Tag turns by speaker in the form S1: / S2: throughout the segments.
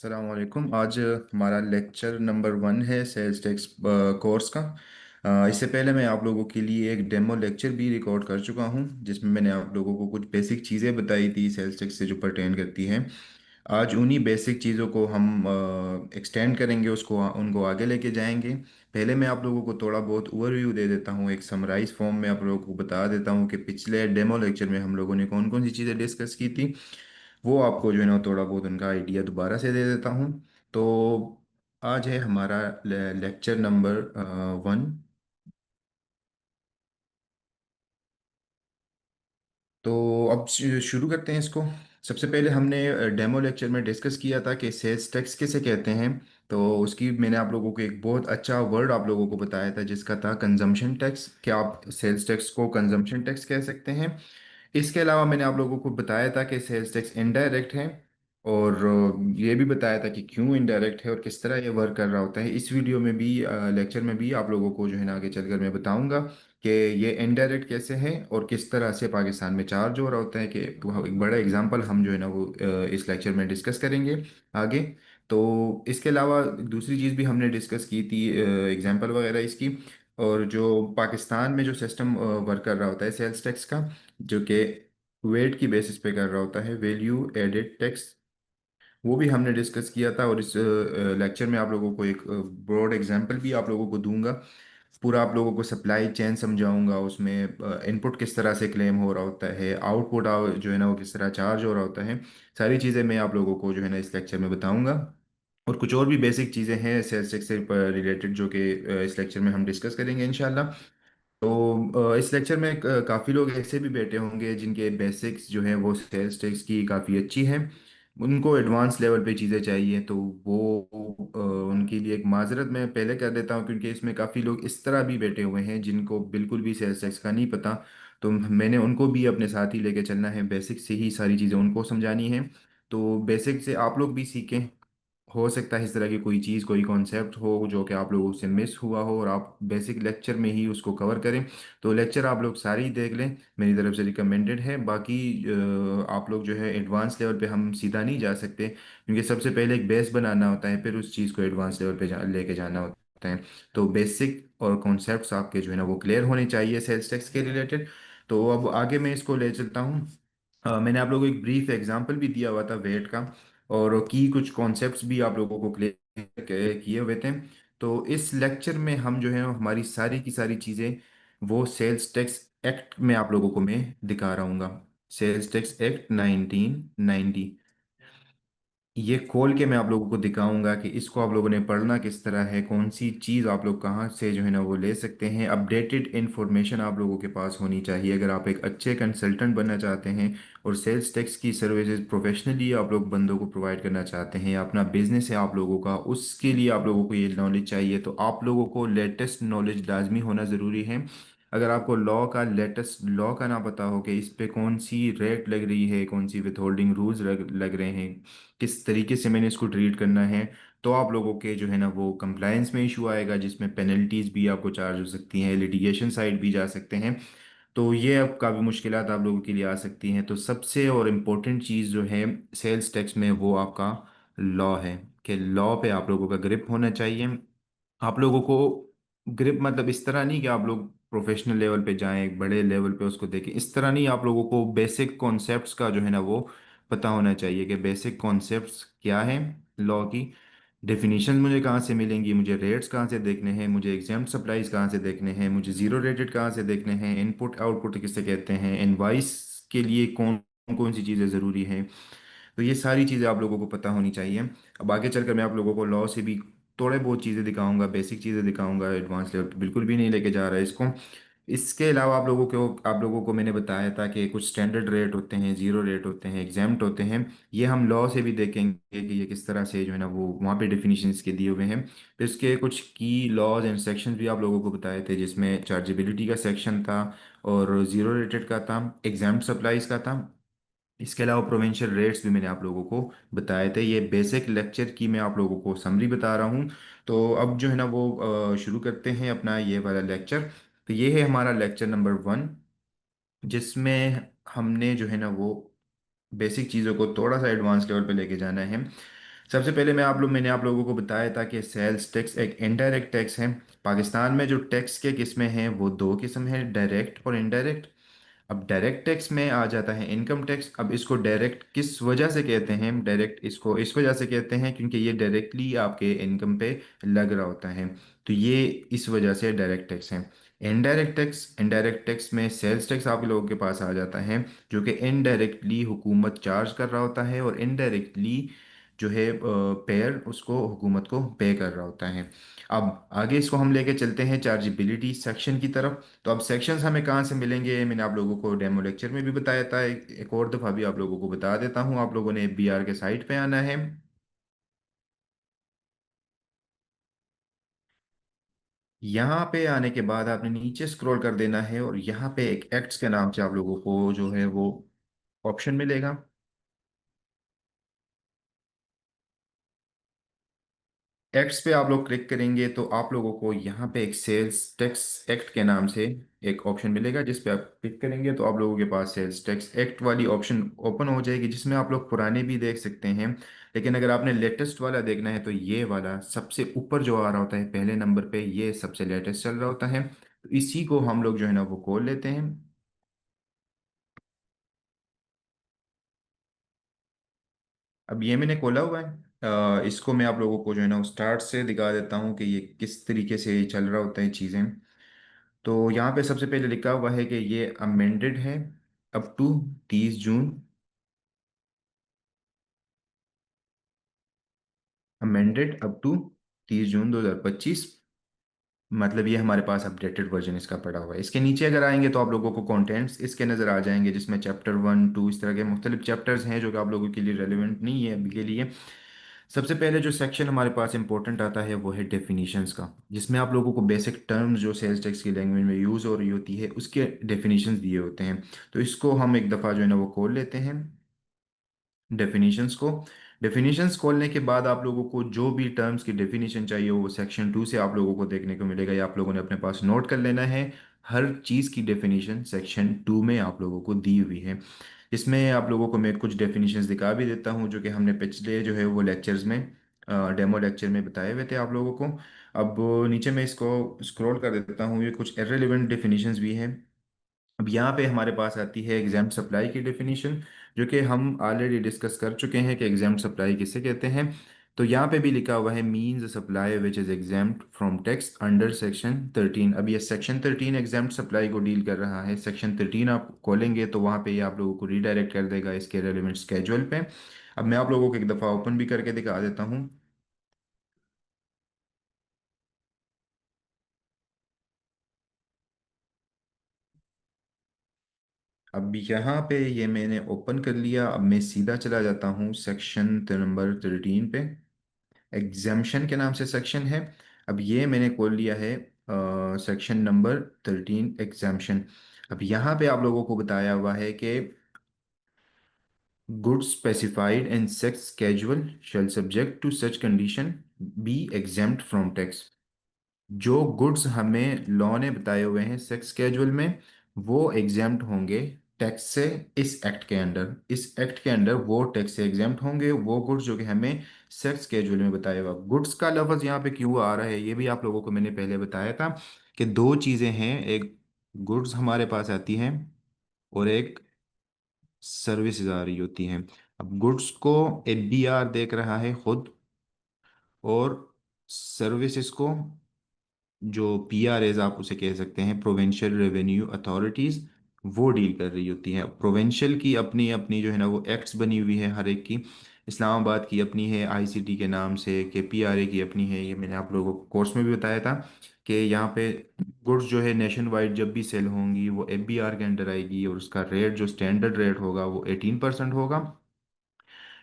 S1: अस्सलाम वालेकुम। आज हमारा लेक्चर नंबर 1 है सेल्स टैक्स कोर्स का। इससे पहले मैं आप लोगों के लिए एक डेमो लेक्चर भी रिकॉर्ड कर चुका हूं, जिसमें मैंने आप लोगों को कुछ बेसिक चीज़ें बताई थी सेल्स टैक्स से जो परटेन करती हैं। आज उन्हीं बेसिक चीज़ों को हम एक्सटेंड करेंगे, उसको उनको आगे लेके जाएंगे। पहले मैं आप लोगों को थोड़ा बहुत ओवरव्यू दे देता हूं, एक समराइज फॉर्म में आप लोगों को बता देता हूं कि पिछले डेमो लेक्चर में हम लोगों ने कौन कौन सी चीज़ें डिस्कस की थी। वो आपको जो है ना थोड़ा बहुत उनका आइडिया दोबारा से दे देता हूँ। तो आज है हमारा लेक्चर नंबर 1। तो अब शुरू करते हैं इसको। सबसे पहले हमने डेमो लेक्चर में डिस्कस किया था कि सेल्स टैक्स किसे कहते हैं। तो उसकी मैंने आप लोगों को एक बहुत अच्छा वर्ड आप लोगों को बताया था, जिसका था कंजम्पशन टैक्स। क्या आप सेल्स टैक्स को कंजम्पशन टैक्स कह सकते हैं? इसके अलावा मैंने आप लोगों को बताया था कि सेल्स टैक्स इनडायरेक्ट है, और ये भी बताया था कि क्यों इनडायरेक्ट है और किस तरह ये वर्क कर रहा होता है। इस वीडियो में भी, लेक्चर में भी आप लोगों को जो है ना आगे चलकर मैं बताऊंगा कि ये इनडायरेक्ट कैसे है और किस तरह से पाकिस्तान में चार्ज हो रहा होता है। कि वो एक बड़ा एग्जांपल हम जो है ना वो इस लेक्चर में डिस्कस करेंगे आगे। तो इसके अलावा दूसरी चीज़ भी हमने डिस्कस की थी, एग्जांपल वगैरह इसकी। और जो पाकिस्तान में जो सिस्टम वर्क कर रहा होता है सेल्स टैक्स का, जो कि वेट की बेसिस पे कर रहा होता है, वैल्यू एडेड टैक्स, वो भी हमने डिस्कस किया था। और इस लेक्चर में आप लोगों को एक ब्रॉड एग्जांपल भी आप लोगों को दूंगा। पूरा आप लोगों को सप्लाई चेन समझाऊंगा, उसमें इनपुट किस तरह से क्लेम हो रहा होता है, आउटपुट जो है ना वो किस तरह चार्ज हो रहा होता है। सारी चीज़ें मैं आप लोगों को जो है ना इस लेक्चर में बताऊंगा। और कुछ और भी बेसिक चीज़ें हैं सेल्स टैक्स से रिलेटेड, जो कि इस लेक्चर में हम डिस्कस करेंगे इंशाल्लाह। तो इस लेक्चर में काफ़ी लोग ऐसे भी बैठे होंगे जिनके बेसिक्स जो है वो सेल्स टैक्स की काफ़ी अच्छी हैं। उनको एडवांस लेवल पे चीज़ें चाहिए, तो वो उनके लिए एक माजरत मैं पहले कर देता हूँ, क्योंकि इसमें काफ़ी लोग इस तरह भी बैठे हुए हैं जिनको बिल्कुल भी सेल्स टैक्स का नहीं पता। तो मैंने उनको भी अपने साथ ही लेके चलना है, बेसिक से ही सारी चीज़ें उनको समझानी है। तो बेसिक से आप लोग भी सीखें। हो सकता है इस तरह की कोई चीज़, कोई कॉन्सेप्ट हो जो कि आप लोगों से मिस हुआ हो, और आप बेसिक लेक्चर में ही उसको कवर करें। तो लेक्चर आप लोग सारी देख लें, मेरी तरफ से रिकमेंडेड है। बाकी आप लोग जो है एडवांस लेवल पे हम सीधा नहीं जा सकते, क्योंकि सबसे पहले एक बेस बनाना होता है, फिर उस चीज़ को एडवांस लेवल पे लेके जाना होता है। तो बेसिक और कॉन्सेप्ट्स आपके जो है ना वो क्लियर होने चाहिए सेल्स टैक्स के रिलेटेड। तो अब आगे मैं इसको ले चलता हूँ। मैंने आप लोगों को एक ब्रीफ एग्जांपल भी दिया हुआ था वेट का, और की कुछ कॉन्सेप्ट्स भी आप लोगों को क्लियर किए हुए थे। तो इस लेक्चर में हम जो है हमारी सारी की सारी चीज़ें वो सेल्स टैक्स एक्ट में आप लोगों को मैं दिखा रहा हूँ। सेल्स टैक्स एक्ट 1990, ये खोल के मैं आप लोगों को दिखाऊंगा कि इसको आप लोगों ने पढ़ना किस तरह है, कौन सी चीज़ आप लोग कहाँ से जो है ना वो ले सकते हैं। अपडेटेड इन्फॉर्मेशन आप लोगों के पास होनी चाहिए अगर आप एक अच्छे कंसल्टेंट बनना चाहते हैं, और सेल्स टैक्स की सर्विसेज प्रोफेशनली आप लोग बंदों को प्रोवाइड करना चाहते हैं, अपना बिजनेस है आप लोगों का, उसके लिए आप लोगों को ये नॉलेज चाहिए। तो आप लोगों को लेटेस्ट नॉलेज लाजमी होना ज़रूरी है। अगर आपको लॉ का लेटेस्ट लॉ का ना पता हो कि इस पे कौन सी रेट लग रही है, कौन सी विथ होल्डिंग रूल्स लग रहे हैं, किस तरीके से मैंने इसको ट्रीट करना है, तो आप लोगों के जो है ना वो कंप्लायंस में इशू आएगा, जिसमें पेनल्टीज भी आपको चार्ज हो सकती हैं, लिटिगेशन साइड भी जा सकते हैं। तो ये अब काफ़ी मुश्किलात आप लोगों के लिए आ सकती हैं। तो सबसे और इम्पोर्टेंट चीज़ जो है सेल्स टैक्स में वो आपका लॉ है, कि लॉ पे आप लोगों का ग्रिप होना चाहिए। आप लोगों को ग्रिप मतलब इस तरह नहीं कि आप लोग प्रोफेशनल लेवल पे जाएं, एक बड़े लेवल पे उसको देखें, इस तरह नहीं। आप लोगों को बेसिक कॉन्सेप्ट्स का जो है ना वो पता होना चाहिए कि बेसिक कॉन्सेप्ट्स क्या हैं लॉ की, डेफिनेशन मुझे कहाँ से मिलेंगी, मुझे रेट्स कहाँ से देखने हैं, मुझे एग्जाम सप्लाईज कहाँ से देखने हैं, मुझे जीरो रेटेड कहाँ से देखने हैं, इनपुट आउटपुट किसे कहते हैं, इनवाइस के लिए कौन कौन सी चीज़ें ज़रूरी हैं। तो ये सारी चीज़ें आप लोगों को पता होनी चाहिए। अब आगे चलकर मैं आप लोगों को लॉ से भी थोड़े बहुत चीज़ें दिखाऊंगा, बेसिक चीज़ें दिखाऊंगा, एडवांस लेवल पे बिल्कुल भी नहीं लेके जा रहा है इसको। इसके अलावा आप लोगों को मैंने बताया था कि कुछ स्टैंडर्ड रेट होते हैं, जीरो रेट होते हैं, एग्जाम्प्ट होते हैं। ये हम लॉ से भी देखेंगे कि ये किस तरह से जो है ना वो वहाँ पे डेफिनेशन इसके दिए हुए हैं। फिर इसके कुछ की लॉज एंड सेक्शन भी आप लोगों को बताए थे, जिसमें चार्जेबिलिटी का सेक्शन था, और जीरो रेटेड का था, एग्जाम्प्ट सप्लाईज का था। इसके अलावा प्रोविंशियल रेट्स भी मैंने आप लोगों को बताए थे। ये बेसिक लेक्चर की मैं आप लोगों को समरी बता रहा हूँ। तो अब जो है ना वो शुरू करते हैं अपना ये वाला लेक्चर। तो ये है हमारा लेक्चर नंबर 1, जिसमें हमने जो है ना वो बेसिक चीज़ों को थोड़ा सा एडवांस लेवल पे लेके जाना है। सबसे पहले मैंने आप लोगों को बताया था कि सेल्स टैक्स एक इनडायरेक्ट टैक्स है। पाकिस्तान में जो टैक्स के किस्में हैं वो दो किस्म है, डायरेक्ट और इनडायरेक्ट। अब डायरेक्ट टैक्स में आ जाता है इनकम टैक्स। अब इसको डायरेक्ट किस वजह से कहते हैं? डायरेक्ट इसको इस वजह से कहते हैं क्योंकि ये डायरेक्टली आपके इनकम पे लग रहा होता है। तो ये इस वजह से डायरेक्ट टैक्स है। इनडायरेक्ट टैक्स में सेल्स टैक्स आप लोगों के पास आ जाता है, जो कि इनडायरेक्टली हुकूमत चार्ज कर रहा होता है और इनडायरेक्टली जो है पेयर उसको हुकूमत को पे कर रहा होता है। अब आगे इसको हम लेके चलते हैं चार्जेबिलिटी सेक्शन की तरफ। तो अब सेक्शंस हमें कहाँ से मिलेंगे? मैंने आप लोगों को डेमो लेक्चर में भी बताया था, एक और दफ़ा भी आप लोगों को बता देता हूँ। आप लोगों ने BR के साइट पे आना है। यहाँ पे आने के बाद आपने नीचे स्क्रॉल कर देना है और यहाँ पे एक एक्ट्स के नाम से आप लोगों को जो है वो ऑप्शन मिलेगा। एक्ट्स पे आप लोग क्लिक करेंगे तो आप लोगों को यहाँ पे एक सेल्स टैक्स एक्ट के नाम से एक ऑप्शन मिलेगा, जिस पे आप क्लिक करेंगे तो आप लोगों के पास सेल्स टैक्स एक्ट वाली ऑप्शन ओपन हो जाएगी, जिसमें आप लोग पुराने भी देख सकते हैं। लेकिन अगर आपने लेटेस्ट वाला देखना है तो ये वाला सबसे ऊपर जो आ रहा होता है पहले नंबर पे, ये सबसे लेटेस्ट चल रहा होता है। तो इसी को हम लोग जो है ना वो खोल लेते हैं। अब ये मैंने खोला हुआ है। इसको मैं आप लोगों को जो है ना स्टार्ट से दिखा देता हूँ कि ये किस तरीके से चल रहा होता है चीज़ें। तो यहाँ पे सबसे पहले लिखा हुआ है कि ये अमेंडेड है up to 30 June. Amended up to 30 June 2025। मतलब ये हमारे पास अपडेटेड वर्जन इसका पड़ा हुआ है। इसके नीचे अगर आएंगे तो आप लोगों को कंटेंट्स इसके नज़र आ जाएंगे, जिसमें चैप्टर 1 2 इस तरह के मुख्तलिफ चैप्टर्स हैं जो कि आप लोगों के लिए रेलिवेंट नहीं है अभी के लिए। सबसे पहले जो सेक्शन हमारे पास इंपॉर्टेंट आता है वो है डेफिनेशंस का, जिसमें आप लोगों को बेसिक टर्म्स जो सेल्स टैक्स की लैंग्वेज में यूज़ हो रही होती है उसके डेफिनेशंस दिए होते हैं। तो इसको हम एक दफ़ा जो है ना वो खोल लेते हैं डेफिनेशंस को। डेफिनेशंस खोलने के बाद आप लोगों को जो भी टर्म्स की डेफिनेशन चाहिए वो सेक्शन 2 से आप लोगों को देखने को मिलेगा, या आप लोगों ने अपने पास नोट कर लेना है। हर चीज़ की डेफिनेशन सेक्शन 2 में आप लोगों को दी हुई है। इसमें आप लोगों को मैं कुछ डेफिनेशंस दिखा भी देता हूँ जो कि हमने पिछले जो है वो लेक्चर्स में डेमो लेक्चर में बताए हुए थे आप लोगों को। अब नीचे मैं इसको स्क्रॉल कर देता हूँ, ये कुछ इररिलेवेंट डेफिनेशंस भी हैं। अब यहाँ पे हमारे पास आती है एग्जाम सप्लाई की डेफिनेशन, जो कि हम ऑलरेडी डिस्कस कर चुके हैं कि एग्जाम सप्लाई किसे कहते हैं। तो यहाँ पे भी लिखा हुआ है means supply which is exempt from tax under section 13। अब ये सेक्शन 13 एग्जाम सप्लाई को डील कर रहा है। सेक्शन 13 आप खोलेंगे तो वहाँ पे ये आप लोगों को रीडायरेक्ट कर देगा इसके रेलिवेंट स्केजुअल पे। अब मैं आप लोगों को एक दफ़ा ओपन भी करके दिखा देता हूँ। अब यहाँ पे ये मैंने ओपन कर लिया। अब मैं सीधा चला जाता हूँ सेक्शन नंबर 13 पे। एग्जाम्शन के नाम से सेक्शन है। अब ये मैंने खोल लिया है सेक्शन नंबर 13 एग्जाम्शन। अब यहाँ पे आप लोगों को बताया हुआ है कि goods specified in sixth schedule shall subject to such condition be exempt from tax. जो गुड्स हमें लॉ ने बताए हुए हैं सेक्स कैजुअल में, वो एग्जाम्प्ट होंगे टैक्स से। इस एक्ट के अंडर वो टैक्स से एग्जाम्प्ट होंगे वो गुड्स जो कि हमें सेक्स कैजुअल में बताया हुआ। गुड्स का लफ्ज़ यहाँ पे क्यों आ रहा है ये भी आप लोगों को मैंने पहले बताया था कि दो चीज़ें हैं, एक गुड्स हमारे पास आती हैं और एक सर्विसेज आ रही होती हैं। अब गुड्स को ABR देख रहा है खुद, और सर्विसेज को जो PRAs आप उसे कह सकते हैं, प्रोविंशियल रेवेन्यू अथॉरिटीज़, वो डील कर रही होती हैं। प्रोविंशियल की अपनी अपनी जो है ना वो एक्ट्स बनी हुई है हर एक की। इस्लामाबाद की अपनी है ICT के नाम से, KPRA की अपनी है। ये मैंने आप लोगों को कोर्स में भी बताया था कि यहाँ पे गुड्स जो है नेशन वाइड जब भी सेल होंगी वो FBR के अंडर आएगी, और उसका रेट जो स्टैंडर्ड रेट होगा वो 18% होगा।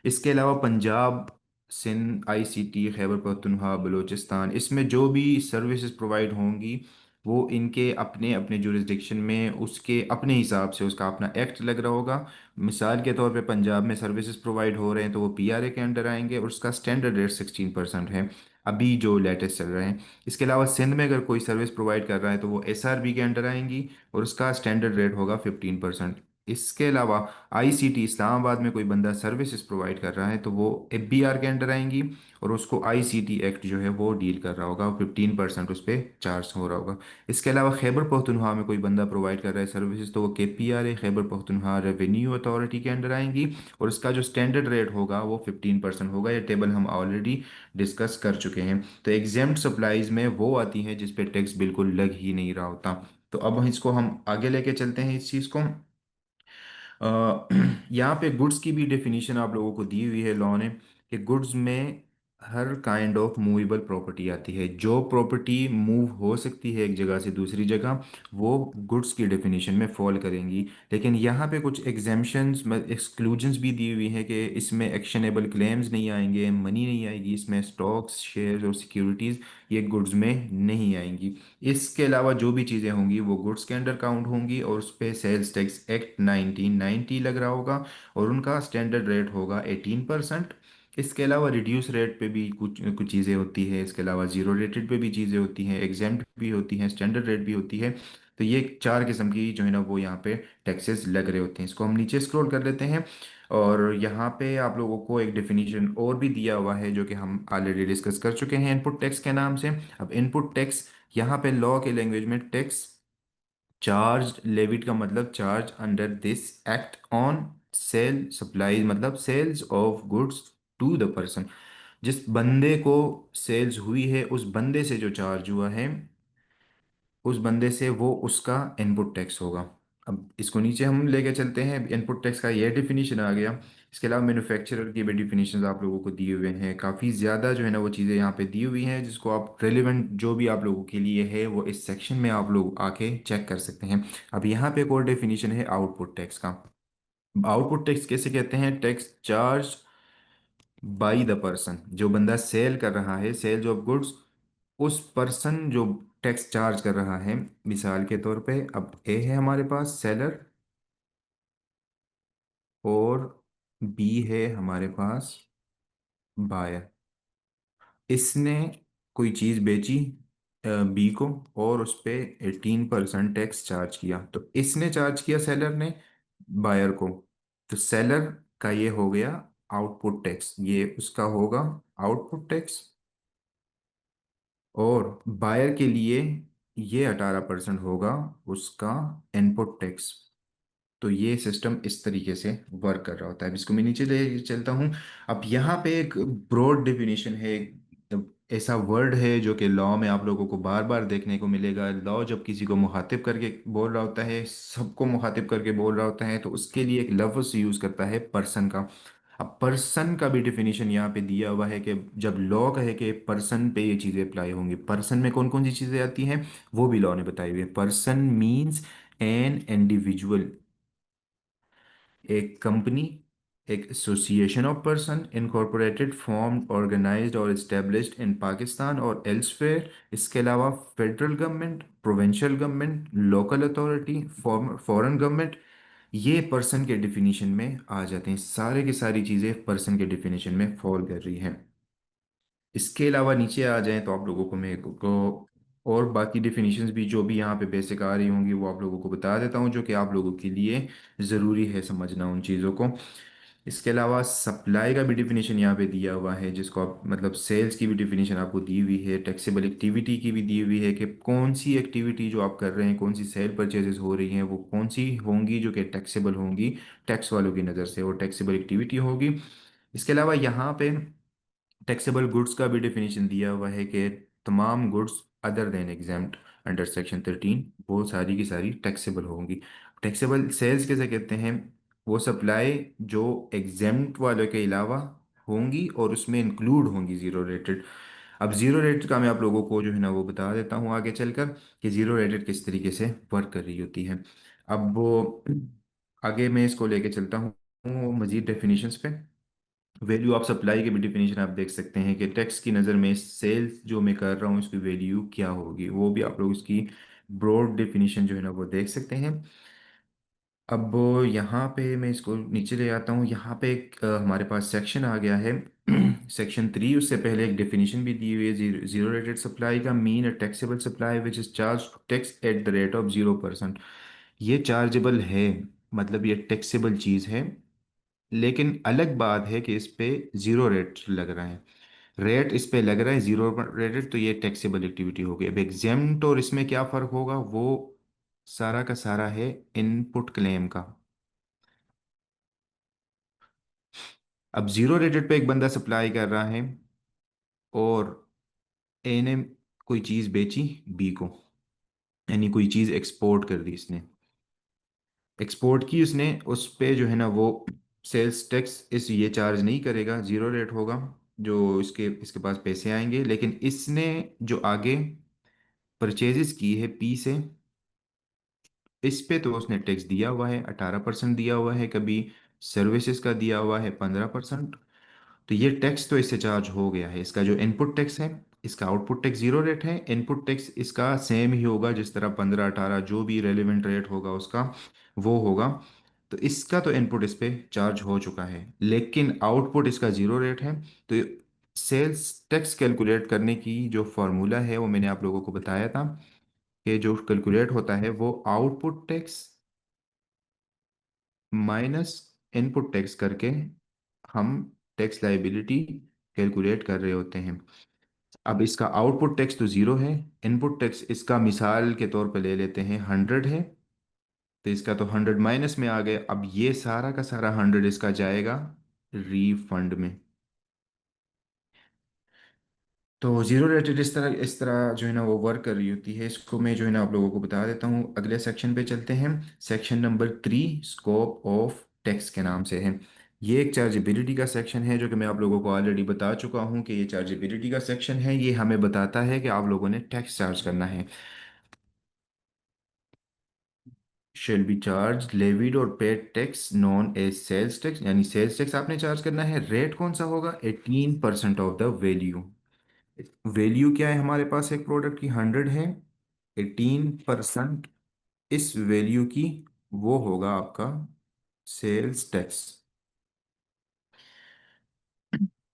S1: इसके अलावा पंजाब, सिंध, ICT, खैबर पख्तूनख्वा, बलूचिस्तान, इसमें जो भी सर्विसेज प्रोवाइड होंगी वो इनके अपने अपने जुरिस्डिक्शन में उसके अपने हिसाब से उसका अपना एक्ट लग रहा होगा। मिसाल के तौर पे पंजाब में सर्विसेज प्रोवाइड हो रहे हैं तो वो PRA के अंडर आएंगे और उसका स्टैंडर्ड रेट 16% है, अभी जो लेटेस्ट चल रहे हैं। इसके अलावा सिंध में अगर कोई सर्विस प्रोवाइड कर रहा है तो वो SRB के अंडर आएंगी और उसका स्टैंडर्ड रेट होगा 15%। इसके अलावा आईसीटी इस्लामाबाद में कोई बंदा सर्विसेज प्रोवाइड कर रहा है तो वो एफबीआर के अंडर आएंगी, और उसको आईसीटी एक्ट जो है वो डील कर रहा होगा, 15% उस पर चार्ज हो रहा होगा। इसके अलावा खैबर पख्तूनख्वा में कोई बंदा प्रोवाइड कर रहा है सर्विसेज तो वो केपीआर है, खैबर पख्तूनख्वा रेवेन्यू अथॉरिटी के अंडर आएंगी, और इसका जो स्टैंडर्ड रेट होगा वो 15% होगा। ये टेबल हम ऑलरेडी डिस्कस कर चुके हैं। तो एग्जेम्प्ट सप्लाईज में वो आती हैं जिस पे टैक्स बिल्कुल लग ही नहीं रहा होता। तो अब इसको हम आगे लेके चलते हैं इस चीज़ को। यहाँ पे गुड्स की भी डेफिनेशन आप लोगों को दी हुई है लॉ ने, कि गुड्स में हर काइंड ऑफ मूवेबल प्रॉपर्टी आती है। जो प्रॉपर्टी मूव हो सकती है एक जगह से दूसरी जगह, वो गुड्स की डेफिनेशन में फॉल करेंगी। लेकिन यहाँ पे कुछ एग्जेम्पशंस एक्सक्लूजन्स भी दी हुई है कि इसमें एक्शनेबल क्लेम्स नहीं आएंगे, मनी नहीं आएगी, इसमें स्टॉक्स, शेयर्स और सिक्योरिटीज़ ये गुड्स में नहीं आएंगी। इसके अलावा जो भी चीज़ें होंगी वो गुड्स के अंडर काउंट होंगी, और उस पर सेल्स टैक्स एक्ट 1990 लग रहा होगा, और उनका स्टैंडर्ड रेट होगा 18%। इसके अलावा रिड्यूस रेट पे भी कुछ कुछ चीज़ें होती है, इसके अलावा जीरो रेटेड पे भी चीज़ें होती हैं, एग्जेम्प्ट भी होती हैं, स्टैंडर्ड रेट भी होती है। तो ये चार किस्म की जो है ना वो यहाँ पे टैक्सेस लग रहे होते हैं। इसको हम नीचे स्क्रॉल कर लेते हैं, और यहाँ पे आप लोगों को एक डेफिनेशन और भी दिया हुआ है जो कि हम ऑलरेडी डिस्कस कर चुके हैं इनपुट टैक्स के नाम से। अब इनपुट टैक्स यहाँ पे लॉ के लैंग्वेज में टैक्स चार्ज लेविट का मतलब charge under this act on sale supply, मतलब sales of goods to the person. जिस बंदे को सेल्स हुई है उस बंदे से जो चार्ज हुआ है उस बंदे से, वो उसका इनपुट टैक्स होगा। अब इसको नीचे हम लेके चलते हैं, इनपुट टैक्स का ये डिफिनीशन आ गया। इसके अलावा मैन्युफैक्चरर की भी डिफिनीशन आप लोगों को दिए हुए हैं, काफ़ी ज़्यादा जो है ना वो चीज़ें यहाँ पे दी हुई हैं, जिसको आप रेलिवेंट जो भी आप लोगों के लिए है वो इस सेक्शन में आप लोग आके चेक कर सकते हैं। अब यहाँ पे एक और डेफिनीशन है आउटपुट टैक्स का। आउटपुट टैक्स कैसे कहते हैं? Tax charge by the person, जो बंदा सेल कर रहा है, सेल्स ऑफ गुड्स, उस पर्सन जो टैक्स चार्ज कर रहा है। मिसाल के तौर पे अब ए है हमारे पास सेलर, और बी है हमारे पास बायर। इसने कोई चीज़ बेची बी को, और उस पे 18% टैक्स चार्ज किया। तो इसने चार्ज किया सेलर ने बायर को, तो सेलर का ये हो गया आउटपुट टैक्स, ये उसका होगा आउटपुट टैक्स। और बायर के लिए ये 18% होगा उसका इनपुट टैक्स। तो ये सिस्टम इस तरीके से वर्क कर रहा होता है। अब इसको मैं नीचे ले चलता हूँ। अब यहाँ पे एक ब्रॉड डेफिनेशन है, ऐसा वर्ड है जो कि लॉ में आप लोगों को बार बार देखने को मिलेगा। लॉ जब किसी को मुखातिब करके बोल रहा होता है, सबको मुखातिब करके बोल रहा होता है, तो उसके लिए एक लफ्ज़ यूज़ करता है पर्सन का। अब पर्सन का भी डिफिनीशन यहाँ पे दिया हुआ है कि जब लॉ कहे कि पर्सन पे ये चीज़ें अप्लाई होंगी, पर्सन में कौन कौन सी चीज़ें आती हैं वो भी लॉ ने बताई हुई है। पर्सन मीन्स एन इंडिविजुअल, एक कंपनी, एक association of person incorporated formed organised और एस्टेब्लिश्ड इन पाकिस्तान और एल्सवेयर। इसके अलावा federal government, provincial government, local authority, foreign government, ये पर्सन के डिफिनीशन में आ जाते हैं। सारे की सारी चीज़ें पर्सन के डिफिनीशन में फॉल कर रही हैं। इसके अलावा नीचे आ जाएं तो आप लोगों को मैं को और बाकी डिफिनीशंस भी जो भी यहाँ पे बेसिक आ रही होंगी वो आप लोगों को बता देता हूँ, जो कि आप लोगों के लिए ज़रूरी है समझना उन चीज़ों को। इसके अलावा सप्लाई का भी डिफिनीशन यहाँ पे दिया हुआ है, जिसको आप मतलब सेल्स की भी डिफिनीशन आपको दी हुई है, टैक्सेबल एक्टिविटी की भी दी हुई है कि कौन सी एक्टिविटी जो आप कर रहे हैं, कौन सी सेल परचेजेस हो रही हैं, वो कौन सी होंगी जो कि टैक्सेबल होंगी टैक्स वालों की नज़र से, और टैक्सेबल एक्टिविटी होगी। इसके अलावा यहाँ पे टैक्सेबल गुड्स का भी डिफिनीशन दिया हुआ है कि तमाम goods other than exempt under section 13 वो सारी की सारी टैक्सेबल होंगी। टैक्सेबल सेल्स कैसे कहते हैं? वो सप्लाई जो एग्जाम्प्ट वालों के अलावा होंगी और उसमें इंक्लूड होंगी जीरो रेटेड। अब जीरो रेटेड का मैं आप लोगों को जो है ना वो बता देता हूँ आगे चलकर, कि जीरो रेटेड किस तरीके से वर्क कर रही होती है। अब वो आगे मैं इसको लेके चलता हूँ मजीद डेफिनेशंस पे। वैल्यू ऑफ सप्लाई की भी डिफिनेशन आप देख सकते हैं कि टैक्स की नज़र में सेल्स जो मैं कर रहा हूँ इसकी वैल्यू क्या होगी, वो भी आप लोग इसकी ब्रॉड डिफिनेशन जो है ना वो देख सकते हैं। अब यहाँ पे मैं इसको नीचे ले आता हूँ। यहाँ पे एक हमारे पास सेक्शन आ गया है सेक्शन 3। उससे पहले एक डेफिनेशन भी दी हुई है। जीरो रेटेड सप्लाई का mean a taxable supply which is charge tax at the rate of 0%। ये चार्जेबल है मतलब ये टैक्सेबल चीज़ है। लेकिन अलग बात है कि इस पे ज़ीरो रेट लग रहा है। रेट इस पे लग रहा है ज़ीरो रेटेड, तो ये टैक्सेबल एक्टिविटी होगी। अब एग्जेम्प्ट और इसमें क्या फ़र्क होगा, वो सारा का सारा है इनपुट क्लेम का। अब ज़ीरो रेटेड पे एक बंदा सप्लाई कर रहा है, और ए ने कोई चीज़ बेची बी को, यानी कोई चीज़ एक्सपोर्ट कर दी इसने, एक्सपोर्ट की उसने, उस पे जो है ना वो सेल्स टैक्स इस ये चार्ज नहीं करेगा, ज़ीरो रेट होगा। जो इसके इसके पास पैसे आएंगे, लेकिन इसने जो आगे परचेजेस की है पी से, इस पे तो उसने टैक्स दिया हुआ है, 18% दिया हुआ है, कभी सर्विसेज का दिया हुआ है 15%। तो ये टैक्स तो इससे चार्ज हो गया है। इसका जो इनपुट टैक्स है, इसका आउटपुट टैक्स जीरो रेट है, इनपुट टैक्स इसका सेम ही होगा, जिस तरह 15 18 जो भी रेलिवेंट रेट होगा उसका वो होगा। तो इसका तो इनपुट इस पे चार्ज हो चुका है, लेकिन आउटपुट इसका जीरो रेट है। तो सेल्स टैक्स कैलकुलेट करने की जो फॉर्मूला है वो मैंने आप लोगों को बताया था, कि जो कैलकुलेट होता है वो output tax minus input tax करके हम टैक्स लाइबिलिटी कैलकुलेट कर रहे होते हैं। अब इसका आउटपुट टैक्स तो ज़ीरो है, इनपुट टैक्स इसका मिसाल के तौर पे ले लेते हैं 100 है, तो इसका तो 100 माइनस में आ गए। अब ये सारा का सारा 100 इसका जाएगा रीफंड में। तो जीरो रेटेड इस तरह जो है ना वो वर्क कर रही होती है। इसको मैं जो है ना आप लोगों को बता देता हूँ। अगले सेक्शन पे चलते हैं। Section number 3 scope of tax के नाम से है। ये एक चार्जेबिलिटी का सेक्शन है, जो कि मैं आप लोगों को ऑलरेडी बता चुका हूँ कि ये चार्जेबिलिटी का सेक्शन है। ये हमें बताता है कि आप लोगों ने टैक्स चार्ज करना है। शेल बी चार्ज लेविड और paid tax known as sales tax, यानी सेल्स टैक्स आपने चार्ज करना है। रेट कौन सा होगा, 18% ऑफ द वैल्यू। वैल्यू क्या है हमारे पास, एक प्रोडक्ट की 100 है, 18% इस वैल्यू की वो होगा आपका सेल्स टैक्स।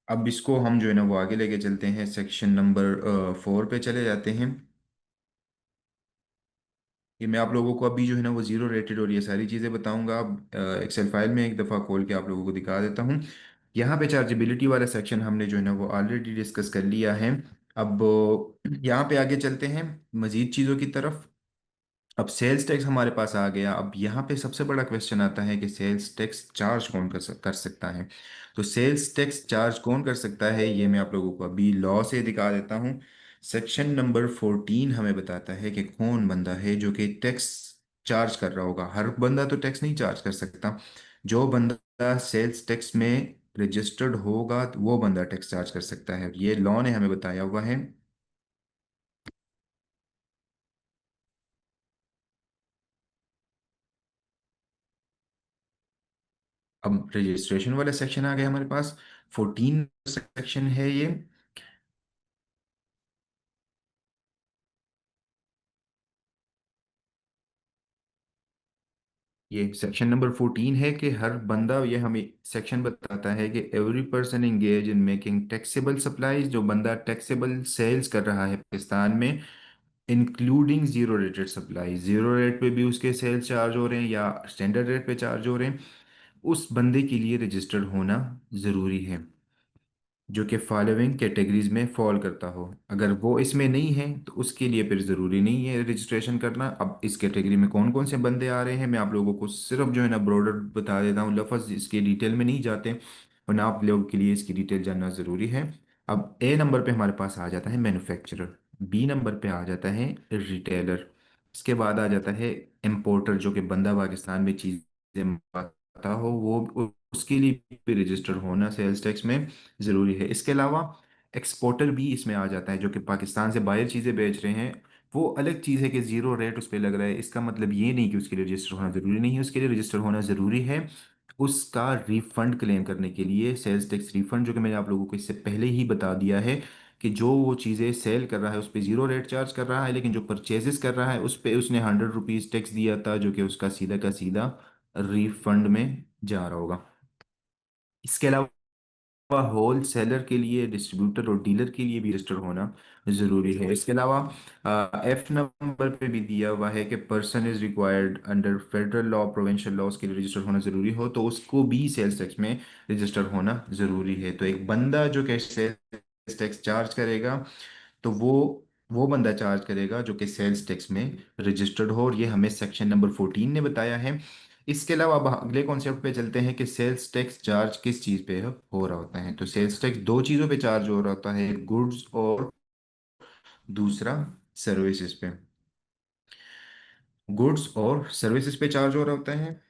S1: अब इसको हम जो है ना वो आगे लेके चलते हैं। सेक्शन नंबर 4 पे चले जाते हैं। ये मैं आप लोगों को अभी जो है ना वो जीरो रेटेड और ये सारी चीज़ें बताऊंगा। अब एक्सेल फाइल में एक दफ़ा खोल के आप लोगों को दिखा देता हूँ। यहाँ पे चार्जेबिलिटी वाला सेक्शन हमने जो है ना वो ऑलरेडी डिस्कस कर लिया है। अब यहाँ पे आगे चलते हैं मज़ीद चीज़ों की तरफ। अब सेल्स टैक्स हमारे पास आ गया। अब यहाँ पे सबसे बड़ा क्वेश्चन आता है कि सेल्स टैक्स चार्ज कौन कर सकता है। तो सेल्स टैक्स चार्ज कौन कर सकता है, ये मैं आप लोगों को अभी लॉ से दिखा देता हूँ। सेक्शन नंबर 14 हमें बताता है कि कौन बंदा है जो कि टैक्स चार्ज कर रहा होगा। हर बंदा तो टैक्स नहीं चार्ज कर सकता। जो बंदा सेल्स टैक्स में रजिस्टर्ड होगा तो वो बंदा टैक्स चार्ज कर सकता है। ये लॉ ने हमें बताया हुआ है। अब रजिस्ट्रेशन वाला सेक्शन आ गया हमारे पास। 14 सेक्शन है ये। ये सेक्शन नंबर 14 है कि हर बंदा, ये हमें सेक्शन बताता है कि every person engage in making taxable supplies, जो बंदा टैक्सेबल सेल्स कर रहा है पाकिस्तान में, including zero rated supply, zero rate पे भी उसके सेल्स चार्ज हो रहे हैं या स्टैंडर्ड रेट पे चार्ज हो रहे हैं, उस बंदे के लिए रजिस्टर्ड होना ज़रूरी है, जो कि फॉलोइंग कैटेगरीज में फॉल करता हो। अगर वो इसमें नहीं है तो उसके लिए फिर ज़रूरी नहीं है रजिस्ट्रेशन करना। अब इस कैटेगरी में कौन कौन से बंदे आ रहे हैं, मैं आप लोगों को सिर्फ जो है ना ब्रॉडर बता देता हूँ, लफ्ज़ इसके डिटेल में नहीं जाते, वरना आप लोगों के लिए इसकी डिटेल जानना ज़रूरी है। अब ए नंबर पे हमारे पास आ जाता है मैन्युफैक्चरर, बी नंबर पे आ जाता है रिटेलर, इसके बाद आ जाता है इम्पोर्टर, जो कि बंदा पाकिस्तान में चीज़ें मंगाता हो, वो उसके लिए भी रजिस्टर्ड होना सेल्स टैक्स में ज़रूरी है। इसके अलावा एक्सपोर्टर भी इसमें आ जाता है, जो कि पाकिस्तान से बाहर चीज़ें बेच रहे हैं। वो अलग चीज़ है कि ज़ीरो रेट उस पर लग रहा है, इसका मतलब ये नहीं कि उसके लिए रजिस्टर होना ज़रूरी नहीं है, उसके लिए रजिस्टर होना ज़रूरी है उसका रिफंड क्लेम करने के लिए। सेल्स टैक्स रिफंड, जो कि मैंने आप लोगों को इससे पहले ही बता दिया है, कि जो वो चीज़ें सेल कर रहा है उस पर ज़ीरो रेट चार्ज कर रहा है, लेकिन जो परचेजेस कर रहा है उस पर उसने 100 रुपीज़ टैक्स दिया था, जो कि उसका सीधा का सीधा रिफंड में जा रहा होगा। इसके अलावा होल सेलर के लिए, डिस्ट्रीब्यूटर और डीलर के लिए भी रजिस्टर होना ज़रूरी है। इसके अलावा एफ नंबर पे भी दिया हुआ है कि person is required under federal law, provincial laws के लिए रजिस्टर होना ज़रूरी हो, तो उसको भी सेल्स टैक्स में रजिस्टर होना ज़रूरी है। तो एक बंदा जो कि सेल्स टैक्स चार्ज करेगा, तो वो बंदा चार्ज करेगा जो कि सेल्स टैक्स में रजिस्टर्ड हो, और ये हमें सेक्शन नंबर 14 ने बताया है। इसके अलावा अब अगले कॉन्सेप्ट पे चलते हैं कि सेल्स टैक्स चार्ज किस चीज़ पे हो रहा होता है। तो सेल्स टैक्स दो चीज़ों पे चार्ज हो रहा होता है, गुड्स और दूसरा सर्विसेज पे। गुड्स और सर्विसेज पे चार्ज हो रहा होता है,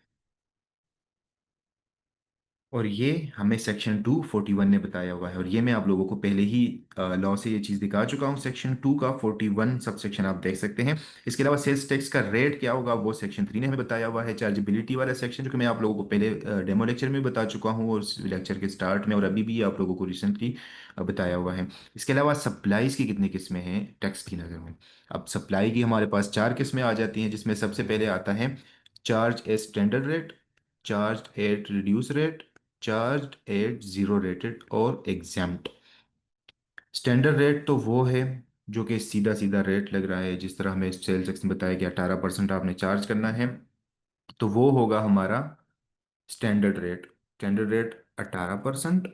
S1: और ये हमें सेक्शन 241 ने बताया हुआ है, और ये मैं आप लोगों को पहले ही लॉ से ये चीज़ दिखा चुका हूँ। सेक्शन 2 का 41 सब सेक्शन आप देख सकते हैं। इसके अलावा सेल्स टैक्स का रेट क्या होगा वो सेक्शन 3 ने हमें बताया हुआ है। चार्जेबिलिटी वाला सेक्शन जो कि मैं आप लोगों को पहले डेमो लेक्चर में बता चुका हूँ, और लेक्चर के स्टार्ट में, और अभी भी आप लोगों को रिसेंटली बताया हुआ है। इसके अलावा सप्लाईज की कितनी किस्में हैं टैक्स की नज़र में। अब सप्लाई की हमारे पास चार किस्में आ जाती हैं, जिसमें सबसे पहले आता है charge a standard rate, charge at reduce rate, charge at zero rated, और एग्जाम्प्ट। स्टैंडर्ड रेट तो वो है जो कि सीधा सीधा रेट लग रहा है, जिस तरह हमें सेल्स टैक्स में बताया कि 18% आपने चार्ज करना है, तो वो होगा हमारा standard rate. Standard rate 18%।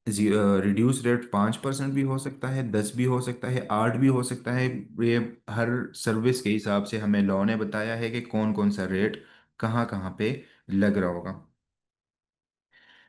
S1: Reduce rate 5% भी हो सकता है, 10 भी हो सकता है, 8 भी हो सकता है। ये हर सर्विस के हिसाब से हमें लॉ ने बताया है कि कौन कौन सा रेट कहाँ कहाँ पे लग रहा होगा।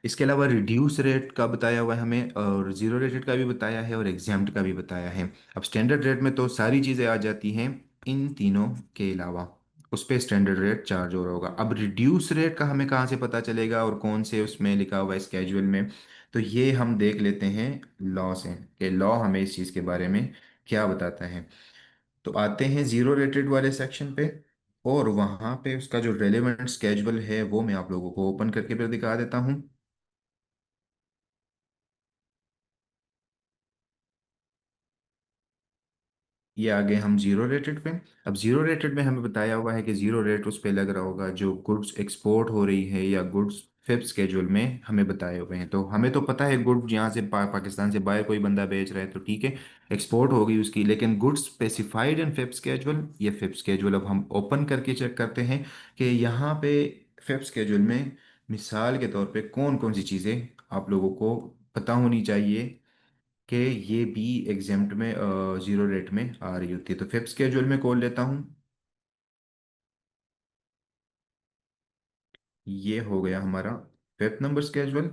S1: इसके अलावा रिड्यूस रेट का बताया हुआ है हमें, और जीरो रेटेड का भी बताया है, और एग्जाम्प्ट का भी बताया है। अब स्टैंडर्ड रेट में तो सारी चीज़ें आ जाती हैं, इन तीनों के अलावा उस पे स्टैंडर्ड रेट चार्ज हो रहा होगा। अब रिड्यूस रेट का हमें कहाँ से पता चलेगा, और कौन से उसमें लिखा हुआ है स्केड्यूल में, तो ये हम देख लेते हैं लॉ से कि लॉ हमें इस चीज़ के बारे में क्या बताता है। तो आते हैं जीरो रेटेड वाले सेक्शन पे, और वहाँ पे उसका जो रेलेवेंट स्केड्यूल है वो मैं आप लोगों को ओपन करके फिर दिखा देता हूँ। ये आगे हम जीरो रेटेड पे। अब जीरो रेटेड में हमें बताया हुआ है कि जीरो रेट उस पे लग रहा होगा जो गुड्स एक्सपोर्ट हो रही है, या गुड्स फिफ्थ स्केड्यूल में हमें बताए हुए हैं। तो हमें तो पता है गुड्स यहाँ से पाकिस्तान से बाहर कोई बंदा बेच रहा है तो ठीक है, एक्सपोर्ट होगी उसकी। लेकिन goods specified in fifth schedule, ये फिफ्थ स्केड्यूल अब हम ओपन करके चेक करते हैं कि यहाँ पे फिफ्थ स्केड्यूल में मिसाल के तौर पे कौन कौन सी चीज़ें आप लोगों को पता होनी चाहिए कि ये भी एग्जाम्प्ट में जीरो रेट में आ रही होती है। तो फिफ्थ स्केड्यूल में खोल लेता हूँ। ये हो गया हमारा fifth number schedule.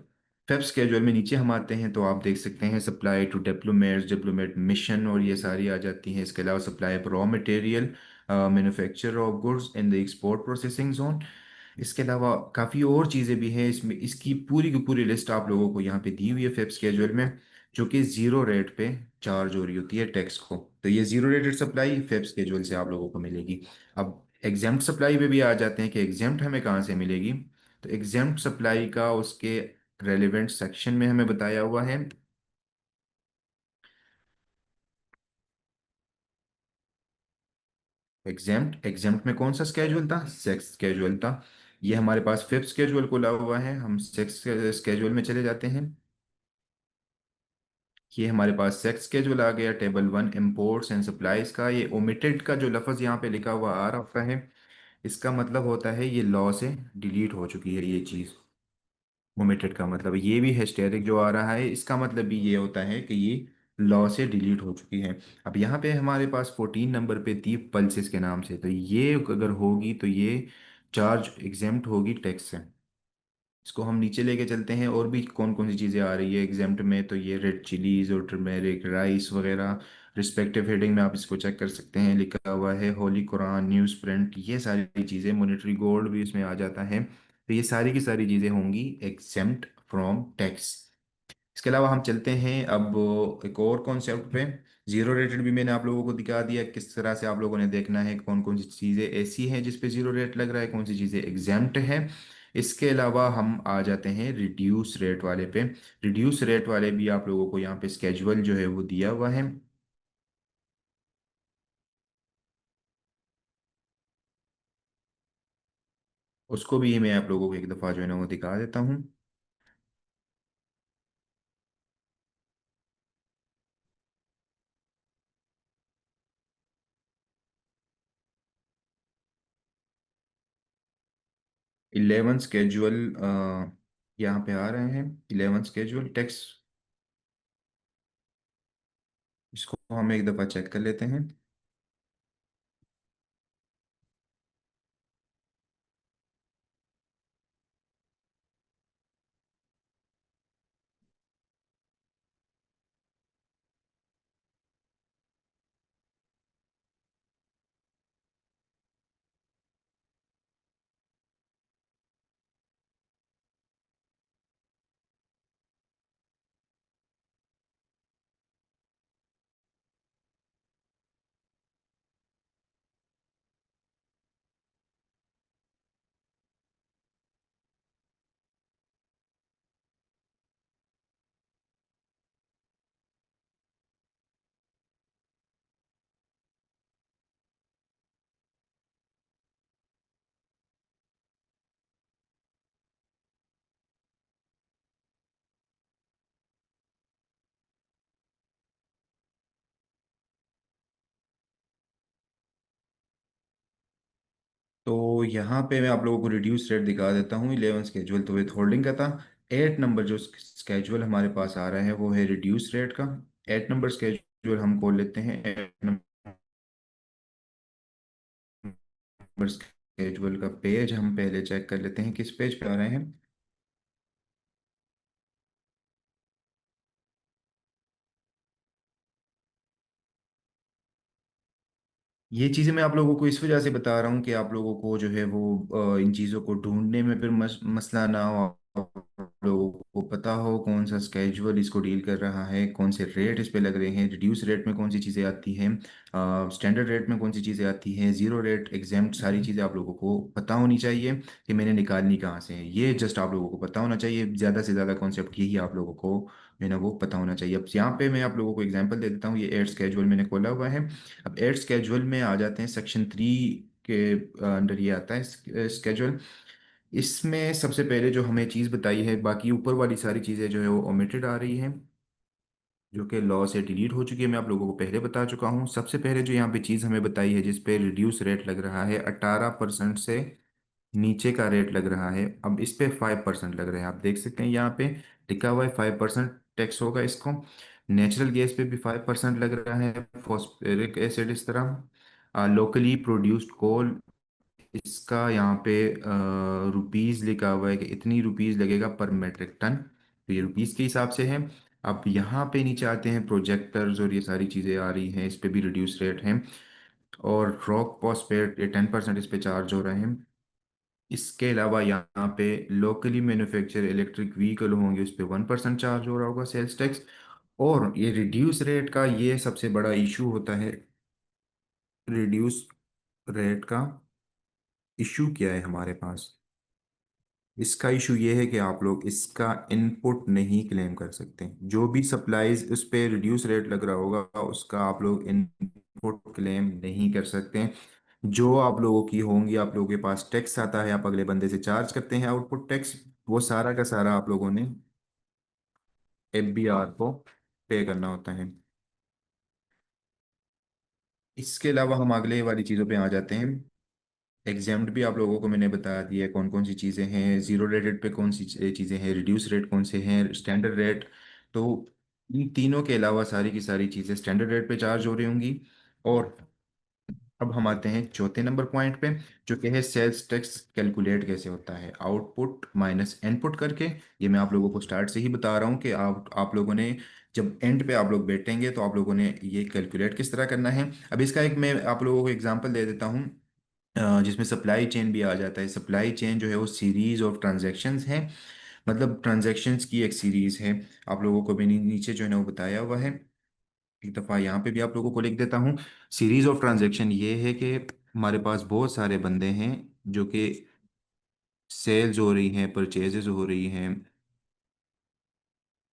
S1: Fifth schedule में नीचे हम आते हैं तो आप देख सकते हैं supply to diplomats, diplomat mission, और ये सारी आ जाती हैं। इसके अलावा supply of raw material, manufacture of goods in the export processing zone. इसके अलावा काफ़ी और चीज़ें भी हैं इसमें, इसकी पूरी की पूरी लिस्ट आप लोगों को यहाँ पे दी हुई है फिफ्थ स्केड्यूल में, जो कि जीरो रेट पे चार्ज हो रही होती है टैक्स को। तो ये zero rated supply fifth schedule से आप लोगों को मिलेगी। अब एग्जाम्प्ट सप्लाई पे भी आ जाते हैं कि एग्जाम्प्ट हमें कहाँ से मिलेगी। तो एग्जाम्प्ट सप्लाई का उसके रेलिवेंट सेक्शन में हमें बताया हुआ है। एग्जाम्प्ट एग्जाम्प्ट में कौन सा स्केड्यूल था, सेक्स स्केड्यूल था। ये हमारे पास फिफ्थ स्केड्यूल खुला हुआ है, हम सेक्स स्केड्यूल में चले जाते हैं। ये हमारे पास सेक्स स्केड्यूल आ गया, टेबल 1 इंपोर्ट्स एंड सप्लाईज का। ये ओमिटेड का जो लफ्ज़ यहाँ पे लिखा हुआ आ रहा है, इसका मतलब होता है ये लॉ से डिलीट हो चुकी है ये चीज़। ओमिटेड का मतलब ये भी हिस्टेरिक जो आ रहा है, इसका मतलब भी ये होता है कि ये लॉ से डिलीट हो चुकी है। अब यहाँ पे हमारे पास 14 नंबर पे थी पल्सेस के नाम से, तो ये अगर होगी तो ये चार्ज एग्जेम्प्ट होगी टैक्स से। इसको हम नीचे लेके चलते हैं, और भी कौन कौन सी चीज़ें आ रही है एग्जाम्प्ट में। तो ये रेड चिलीज और टर्मेरिक राइस वगैरह, रिस्पेक्टिव हेडिंग में आप इसको चेक कर सकते हैं, लिखा हुआ है होली कुरान, न्यूज़ प्रिंट, ये सारी चीज़ें, मॉनेटरी गोल्ड भी इसमें आ जाता है। तो ये सारी की सारी चीज़ें होंगी एग्जेम्प्ट फ्रॉम टैक्स। इसके अलावा हम चलते हैं अब एक और कॉन्सेप्ट पे। जीरो रेटेड भी मैंने आप लोगों को दिखा दिया किस तरह से आप लोगों ने देखना है कौन कौन सी चीज़ें ऐसी हैं जिस पे जीरो रेट लग रहा है, कौन सी चीज़ें एग्जाम्प्ट है। इसके अलावा हम आ जाते हैं रिड्यूस रेट वाले पे। रिड्यूस रेट वाले भी आप लोगों को यहाँ पे स्केजुअल जो है वो दिया हुआ है। उसको भी मैं आप लोगों को एक दफ़ा जो है ना वो दिखा देता हूँ। 11 स्केजुअल यहाँ पे आ रहे हैं। 11 स्केजुअल टेक्स्ट, इसको हम एक दफ़ा चेक कर लेते हैं। तो यहाँ पे मैं आप लोगों को रिड्यूस रेट दिखा देता हूँ। 11 स्केजुअल तो विथ होल्डिंग का था। 8 नंबर जो स्केजुअल हमारे पास आ रहा है वो है रिड्यूस रेट का। 8 नंबर स्केजुअल हम खोल लेते हैं। 8 नंबर स्केजुअल का पेज हम पहले चेक कर लेते हैं किस पेज पे आ रहे हैं। ये चीज़ें मैं आप लोगों को इस वजह से बता रहा हूँ कि आप लोगों को जो है वो इन चीज़ों को ढूंढने में फिर मसला ना हो। आप लोगों को पता हो कौन सा स्केजुअल इसको डील कर रहा है, कौन से रेट इस पे लग रहे हैं, रिड्यूस रेट में कौन सी चीज़ें आती हैं, स्टैंडर्ड रेट में कौन सी चीज़ें आती हैं, ज़ीरो रेट, एग्जाम्प्ट, सारी चीज़ें आप लोगों को पता होनी चाहिए कि मैंने निकालनी कहाँ से है। ये जस्ट आप लोगों को पता होना चाहिए। ज़्यादा से ज़्यादा कॉन्सेप्ट यही आप लोगों को जो है ना वो पता होना चाहिए। अब यहाँ पे मैं आप लोगों को एग्जांपल दे देता हूँ। ये एड स्केजुअल मैंने खोला हुआ है। अब एड स्केजुअल में आ जाते हैं, सेक्शन 3 के अंडर ये आता है स्केजुअल। इसमें सबसे पहले जो हमें चीज़ बताई है, बाकी ऊपर वाली सारी चीज़ें जो है वो ओमिटेड आ रही हैं, जो कि लॉ से डिलीट हो चुकी है। मैं आप लोगों को पहले बता चुका हूँ। सबसे पहले जो यहाँ पे चीज़ हमें बताई है जिस पे रिड्यूस रेट लग रहा है, 18% से नीचे का रेट लग रहा है। अब इस पे 5% लग रहा है। आप देख सकते हैं यहाँ पे लिखा हुआ है 5% टैक्स होगा इसको। नेचुरल गैस पे भी 5% लग रहा है, फॉस्फेरिक एसिड इस तरह। लोकली प्रोड्यूस्ड कोल, इसका यहाँ पे रुपीज़ लिखा हुआ है कि इतनी रुपीज़ लगेगा पर मेट्रिक टन, तो ये रुपीज़ के हिसाब से है। अब यहाँ पे नीचे आते हैं प्रोजेक्टर्स और ये सारी चीज़ें आ रही हैं, इस पे भी रिड्यूस रेट है। और रॉक फॉस्फेट, ये 10% इस पे चार्ज हो रहे हैं। इसके अलावा यहाँ पे लोकली मैन्युफैक्चर इलेक्ट्रिक व्हीकल होंगे, उस पर 1% चार्ज हो रहा होगा सेल्स टैक्स। और ये रिड्यूस रेट का ये सबसे बड़ा इशू होता है। रिड्यूस रेट का इशू क्या है हमारे पास? इसका इशू ये है कि आप लोग इसका इनपुट नहीं क्लेम कर सकते। जो भी सप्लाईज उस पर रिड्यूस रेट लग रहा होगा उसका आप लोग इनपुट क्लेम नहीं कर सकते। जो आप लोगों की होंगी, आप लोगों के पास टैक्स आता है, आप अगले बंदे से चार्ज करते हैं आउटपुट टैक्स, वो सारा का सारा आप लोगों ने एफबीआर को पे करना होता है। इसके अलावा हम अगले वाली चीज़ों पे आ जाते हैं। एग्जाम्ड भी आप लोगों को मैंने बता दिया है कौन कौन सी चीज़ें हैं, जीरो रेटेड पे कौन सी चीज़ें हैं, रिड्यूस रेट कौन से हैं, स्टैंडर्ड रेट। तो इन तीनों के अलावा सारी की सारी चीज़ें स्टैंडर्ड रेट पे चार्ज हो रही होंगी। और अब हम आते हैं चौथे नंबर पॉइंट पे, जो कि है सेल्स टैक्स कैलकुलेट कैसे होता है, आउटपुट माइनस इनपुट करके। ये मैं आप लोगों को स्टार्ट से ही बता रहा हूँ कि आप लोगों ने जब एंड पे आप लोग बैठेंगे तो आप लोगों ने ये कैलकुलेट किस तरह करना है। अब इसका एक मैं आप लोगों को एग्जांपल दे देता हूँ, जिसमें सप्लाई चेन भी आ जाता है। सप्लाई चेन जो है वो सीरीज ऑफ ट्रांजैक्शंस है, मतलब ट्रांजैक्शंस की एक सीरीज है। आप लोगों को मैंने नीचे जो है ना वो बताया हुआ है, एक दफ़ा यहाँ पे भी आप लोगों को लिख देता हूँ। सीरीज ऑफ ट्रांजैक्शन ये है कि हमारे पास बहुत सारे बंदे हैं जो कि सेल्स हो रही हैं, परचेजेस हो रही हैं।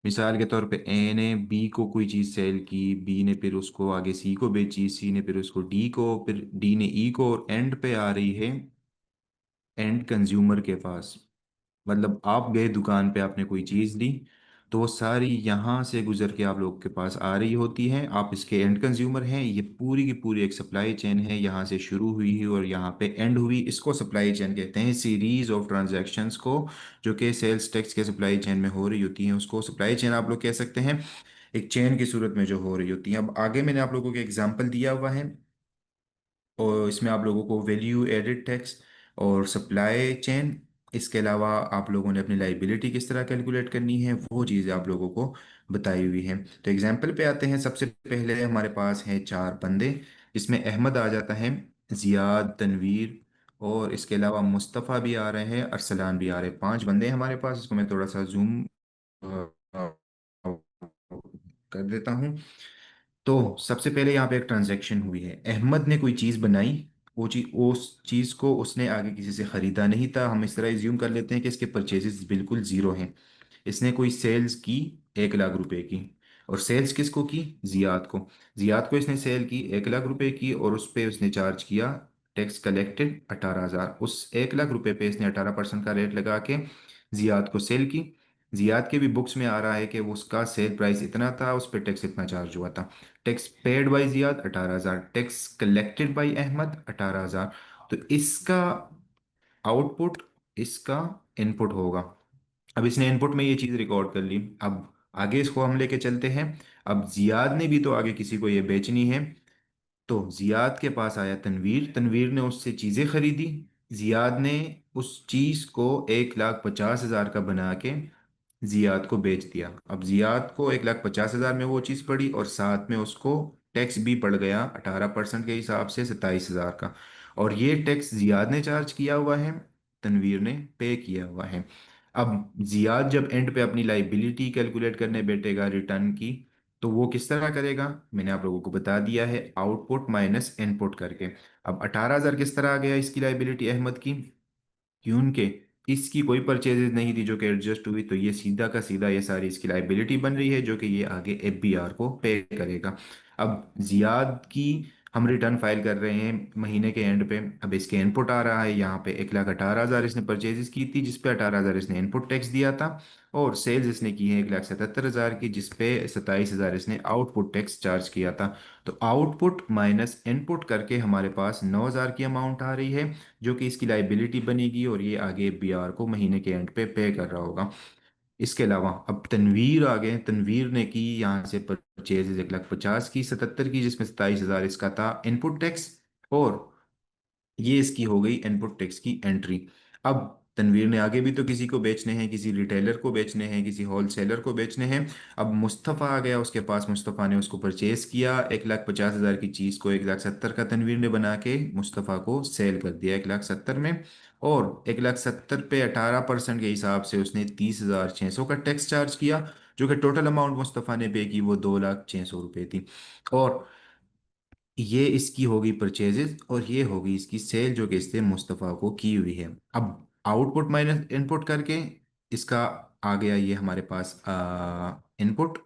S1: मिसाल के तौर पे ए ने बी को कोई चीज़ सेल की, बी ने फिर उसको आगे सी को बेची, सी ने फिर उसको डी को, फिर डी ने ई को, और एंड पे आ रही है एंड कंज्यूमर के पास। मतलब आप गए दुकान पे, आपने कोई चीज़ ली, तो वो सारी यहाँ से गुजर के आप लोगों के पास आ रही होती हैं, आप इसके एंड कंज्यूमर हैं। ये पूरी की पूरी एक सप्लाई चेन है, यहाँ से शुरू हुई है और यहाँ पे एंड हुई, इसको सप्लाई चेन कहते हैं। सीरीज ऑफ ट्रांजैक्शंस को जो कि सेल्स टैक्स के सप्लाई चेन में हो रही होती हैं उसको सप्लाई चेन आप लोग कह सकते हैं, एक चेन की सूरत में जो हो रही होती है। अब आगे मैंने आप लोगों को एग्जाम्पल दिया हुआ है, और इसमें आप लोगों को वैल्यू एडेड टैक्स और सप्लाई चेन, इसके अलावा आप लोगों ने अपनी लाइबिलिटी किस तरह कैलकुलेट करनी है वो चीज़ें आप लोगों को बताई हुई हैं। तो एग्जाम्पल पे आते हैं। सबसे पहले हमारे पास हैं चार बंदे, जिसमें अहमद आ जाता है, जियाद, तनवीर, और इसके अलावा मुस्तफ़ा भी आ रहे हैं, अरसलान भी आ रहे हैं। पांच बंदे हैं हमारे पास। इसको मैं थोड़ा सा जूम कर देता हूँ। तो सबसे पहले यहाँ पे एक ट्रांजैक्शन हुई है, अहमद ने कोई चीज़ बनाई, वो चीज, उस चीज़ को उसने आगे किसी से ख़रीदा नहीं था। हम इस तरह एज्यूम कर लेते हैं कि इसके परचेजेस बिल्कुल ज़ीरो हैं। इसने कोई सेल्स की 1 लाख रुपए की, और सेल्स किसको की? जियाद को। जियाद को इसने सेल की 1 लाख रुपए की, और उस पे उसने चार्ज किया टैक्स कलेक्टेड 18,000। उस 1 लाख रुपए पे इसने 18% का रेट लगा के जियाद को सेल की। जियाद के भी बुक्स में आ रहा है कि वो उसका सेल प्राइस इतना था, उस पर टैक्स इतना चार्ज हुआ था। Tax paid by Ziyad 18,000, tax collected by Ahmed 18,000। तो इसका आउटपुट इसका इनपुट होगा। अब इसने इनपुट में ये चीज़ रिकॉर्ड कर ली। अब आगे इसको हम लेके चलते हैं। अब जियाद ने भी तो आगे किसी को ये बेचनी है। तो जियाद के पास आया तनवीर, तनवीर ने उससे चीज़ें खरीदी। जियाद ने उस चीज़ को 1,50,000 का बना के जियाद को बेच दिया। अब जियाद को 1,50,000 में वो चीज़ पड़ी, और साथ में उसको टैक्स भी पड़ गया 18% के हिसाब से 27,000 का। और ये टैक्स जियाद ने चार्ज किया हुआ है, तनवीर ने पे किया हुआ है। अब जियाद जब एंड पे अपनी लाइबिलिटी कैलकुलेट करने बैठेगा रिटर्न की, तो वो किस तरह करेगा? मैंने आप लोगों को बता दिया है, आउटपुट माइनस इनपुट करके। अब 18,000 किस तरह आ गया इसकी लाइबिलिटी अहमद की? क्योंकि इसकी कोई परचेजेज नहीं थी जो कि एडजस्ट हुई, तो ये सीधा का सीधा ये सारी इसकी लाइबिलिटी बन रही है, जो कि ये आगे एफबीआर को पे करेगा। अब जियाद की हम रिटर्न फाइल कर रहे हैं महीने के एंड पे। अब इसके इनपुट आ रहा है यहाँ पे 1,18,000 इसने परचेजेस की थी, जिसपे 18,000 इसने इनपुट टैक्स दिया था। और सेल्स इसने की है 1,77,000 की, जिसपे 27,000 इसने आउटपुट टैक्स चार्ज किया था। तो आउटपुट माइनस इनपुट करके हमारे पास 9,000 की अमाउंट आ रही है, जो कि इसकी लाइबिलिटी बनेगी, और ये आगे बीआर को महीने के एंड पे कर रहा होगा। इसके अलावा अब तनवीर आ गए। तनवीर ने की यहाँ से परचेज 1,50,000 की, 77 की, जिसमें 27,000 इसका था इनपुट टैक्स, और ये इसकी हो गई इनपुट टैक्स की एंट्री। अब तनवीर ने आगे भी तो किसी को बेचने हैं, किसी रिटेलर को बेचने हैं, किसी होलसेलर को बेचने हैं। अब मुस्तफ़ा आ गया उसके पास, मुस्तफ़ा ने उसको परचेज किया 1,50,000 की चीज़ को 1,70,000 का तनवीर ने बना के मुस्तफ़ा को सेल कर दिया 1,70,000 में। और 1,70,000 पे 18% के हिसाब से उसने 30,600 का टैक्स चार्ज किया, जो कि टोटल अमाउंट मुस्तफ़ा ने पे की वो 2,06,000 रुपये थी। और ये इसकी होगी परचेजेस, और ये होगी इसकी सेल, जो कि इसने मुस्तफ़ा को की हुई है। अब आउटपुट माइनस इनपुट करके इसका आ गया ये हमारे पास इनपुट,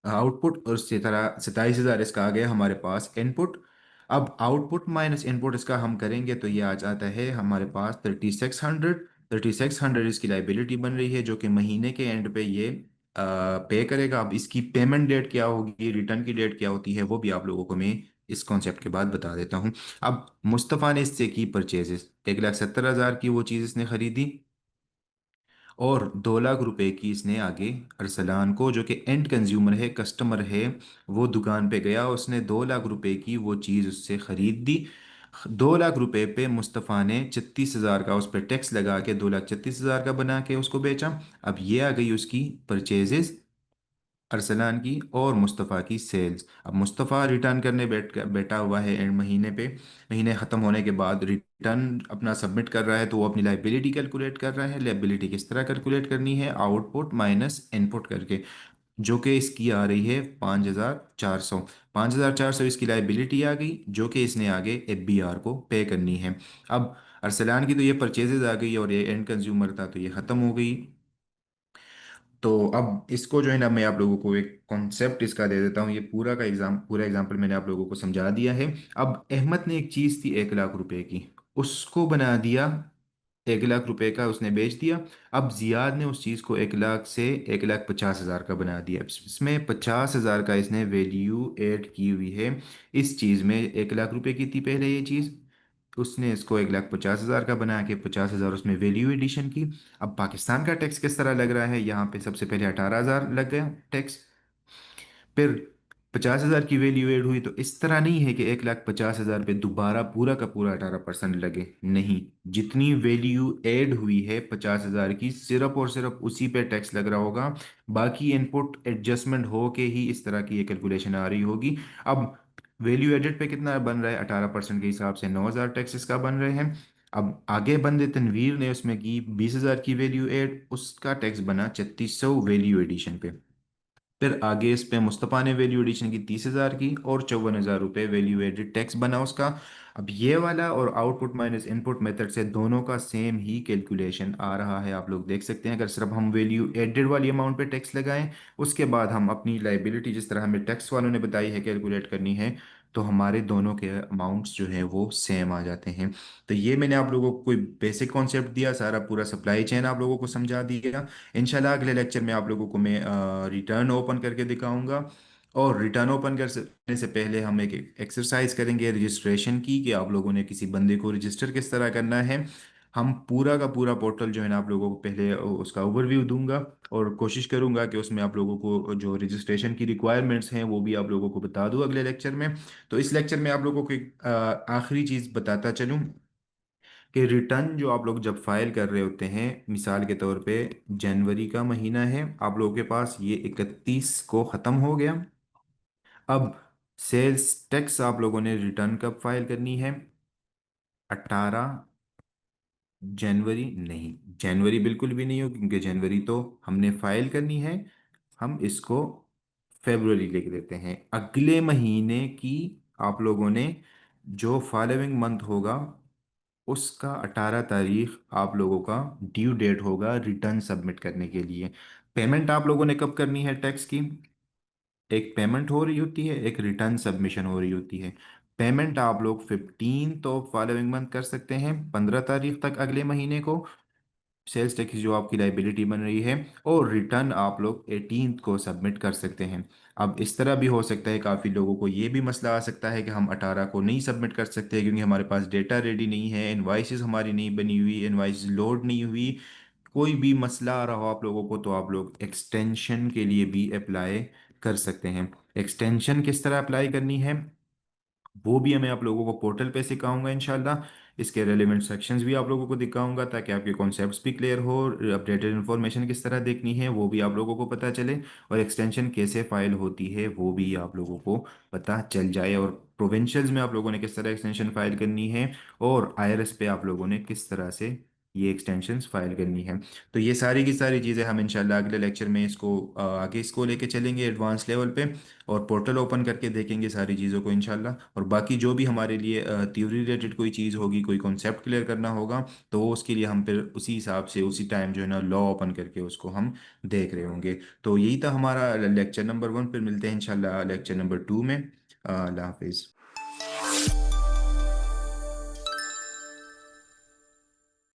S1: आउटपुट, और इसी तरह 27,000 इसका आ गया हमारे पास इनपुट। अब आउटपुट माइनस इनपुट इसका हम करेंगे तो ये आ जाता है हमारे पास 3,600। 3,600 इसकी लाइबिलिटी बन रही है, जो कि महीने के एंड पे ये पे करेगा। अब इसकी पेमेंट डेट क्या होगी, रिटर्न की डेट क्या होती है, वो भी आप लोगों को मैं इस कॉन्सेप्ट के बाद बता देता हूँ। अब मुस्तफ़ा ने इससे की परचेजेस 1,70,000 की वो चीज़ इसने खरीदी, और 2 लाख रुपए की इसने आगे अरसलान को, जो कि एंड कंज्यूमर है, कस्टमर है, वो दुकान पे गया, उसने 2 लाख रुपए की वो चीज़ उससे खरीद दी। 2 लाख रुपए पे मुस्तफ़ा ने 36,000 का उस पर टैक्स लगा के 2,36,000 का बना के उसको बेचा। अब ये आ गई उसकी परचेजेस अरसलान की और मुस्तफ़ा की सेल्स। अब मुस्तफ़ा रिटर्न करने बैठा हुआ है एंड महीने पे, महीने ख़त्म होने के बाद रिटर्न अपना सबमिट कर रहा है, तो वो अपनी लाइबिलिटी कैलकुलेट कर रहा है। लाइबिलिटी किस तरह कैलकुलेट करनी है? आउटपुट माइनस इनपुट करके, जो कि इसकी आ रही है 5,400। 5,400 इसकी लाइबिलिटी आ गई, जो कि इसने आगे एफबीआर को पे करनी है। अब अरसलान की तो ये परचेजेज आ गई, और ये एंड कंज्यूमर था तो ये ख़त्म हो गई। तो अब इसको जो है ना, मैं आप लोगों को एक कॉन्सेप्ट इसका दे देता हूँ। ये पूरा एग्जाम्पल मैंने आप लोगों को समझा दिया है। अब अहमद ने एक चीज़ थी 1 लाख रुपए की, उसको बना दिया 1 लाख रुपए का उसने बेच दिया। अब जियाद ने उस चीज़ को 1 लाख से 1,50,000 का बना दिया। इसमें 50,000 का इसने वैल्यू ऐड की हुई है। इस चीज़ में 1 लाख रुपए की थी पहले ये चीज़, उसने इसको 1,50,000 का बना के 50,000 उसमें वैल्यू एडिशन की। अब पाकिस्तान का टैक्स किस तरह लग रहा है, यहाँ पे सबसे पहले 18,000 लग गया टैक्स। फिर 50,000 की वैल्यू एड हुई, तो इस तरह नहीं है कि 1,50,000 पे दोबारा पूरा का पूरा 18% लगे, नहीं। जितनी वैल्यू ऐड हुई है 50,000 की, सिर्फ और सिर्फ उसी पे टैक्स लग रहा होगा। बाकी इनपुट एडजस्टमेंट हो के ही इस तरह की ये कैलकुलेशन आ रही होगी। अब वैल्यू एडेड पे कितना बन रहा है, 18% के हिसाब से 9,000 टैक्स इसका बन रहे हैं। अब आगे बंदे तनवीर ने उसमें की 20,000 की वैल्यू एड, उसका टैक्स बना 3,600 वैल्यू एडिशन पे। फिर आगे इस पे मुस्तफ़ा ने वैल्यू एडिशन की 30,000 की, और 54,000 रुपये वैल्यू एडेड टैक्स बना उसका। अब ये वाला और आउटपुट माइनस इनपुट मेथड से दोनों का सेम ही कैलकुलेशन आ रहा है, आप लोग देख सकते हैं। अगर सिर्फ हम वैल्यू एडेड वाली अमाउंट पे टैक्स लगाएं, उसके बाद हम अपनी लाइबिलिटी जिस तरह हमें टैक्स वालों ने बताई है कैलकुलेट करनी है, तो हमारे दोनों के अमाउंट्स जो हैं वो सेम आ जाते हैं। तो ये मैंने आप लोगों को कोई बेसिक कॉन्सेप्ट दिया, सारा पूरा सप्लाई चेन आप लोगों को समझा दिया। इंशाल्लाह अगले लेक्चर में आप लोगों को मैं रिटर्न ओपन करके दिखाऊंगा। और रिटर्न ओपन करने से पहले हम एक एक्सरसाइज करेंगे रजिस्ट्रेशन की, कि आप लोगों ने किसी बंदे को रजिस्टर किस तरह करना है। हम पूरा का पूरा पोर्टल जो है ना, आप लोगों को पहले उसका ओवरव्यू दूंगा, और कोशिश करूंगा कि उसमें आप लोगों को जो रजिस्ट्रेशन की रिक्वायरमेंट्स हैं वो भी आप लोगों को बता दूं अगले लेक्चर में। तो इस लेक्चर में आप लोगों को एक आखिरी चीज़ बताता चलूं, कि रिटर्न जो आप लोग जब फाइल कर रहे होते हैं, मिसाल के तौर पे जनवरी का महीना है आप लोगों के पास, ये 31 को ख़त्म हो गया। अब सेल्स टैक्स आप लोगों ने रिटर्न कब फाइल करनी है, 18 जनवरी नहीं, जनवरी बिल्कुल भी नहीं हो, क्योंकि जनवरी तो हमने फाइल करनी है। हम इसको फेब्रुवरी लिख देते हैं। अगले महीने की आप लोगों ने जो फॉलोइंग मंथ होगा, उसका 18 तारीख आप लोगों का ड्यू डेट होगा रिटर्न सबमिट करने के लिए। पेमेंट आप लोगों ने कब करनी है टैक्स की, एक पेमेंट हो रही होती है, एक रिटर्न सबमिशन हो रही होती है। पेमेंट आप लोग 15 तो फॉलोइंग मंथ कर सकते हैं, 15 तारीख तक अगले महीने को, सेल्स टैक्स जो आपकी लाइबिलिटी बन रही है। और रिटर्न आप लोग 18 को सबमिट कर सकते हैं। अब इस तरह भी हो सकता है, काफ़ी लोगों को ये भी मसला आ सकता है कि हम 18 को नहीं सबमिट कर सकते क्योंकि हमारे पास डेटा रेडी नहीं है, इनवाइसेस हमारी नहीं बनी हुई, इनवाइस लोड नहीं हुई। कोई भी मसला आ रहा हो आप लोगों को, तो आप लोग एक्सटेंशन के लिए भी अप्लाई कर सकते हैं। एक्सटेंशन किस तरह अप्लाई करनी है वो भी मैं आप लोगों को पोर्टल पे सिखाऊंगा इंशाल्लाह। इसके रेलिवेंट सेक्शंस भी आप लोगों को दिखाऊंगा, ताकि आपके कॉन्सेप्ट्स भी क्लियर हो, अपडेटेड इन्फॉर्मेशन किस तरह देखनी है वो भी आप लोगों को पता चले, और एक्सटेंशन कैसे फाइल होती है वो भी आप लोगों को पता चल जाए, और प्रोविंशियल्स में आप लोगों ने किस तरह एक्सटेंशन फाइल करनी है, और आईआरएस पे आप लोगों ने किस तरह से ये एक्सटेंशंस फाइल करनी है। तो ये सारी की सारी चीज़ें हम इंशाल्लाह अगले लेक्चर में इसको आगे इसको लेके चलेंगे एडवांस लेवल पे, और पोर्टल ओपन करके देखेंगे सारी चीज़ों को इंशाल्लाह। और बाकी जो भी हमारे लिए थ्योरी रिलेटेड कोई चीज़ होगी, कोई कॉन्सेप्ट क्लियर करना होगा, तो वो उसके लिए हम फिर उसी हिसाब से उसी टाइम जो है ना लॉ ओपन करके उसको हम देख रहे होंगे। तो यही था हमारा लेक्चर नंबर 1, फिर मिलते हैं इंशाल्लाह लेक्चर नंबर 2 में। अल्लाह हाफिज़।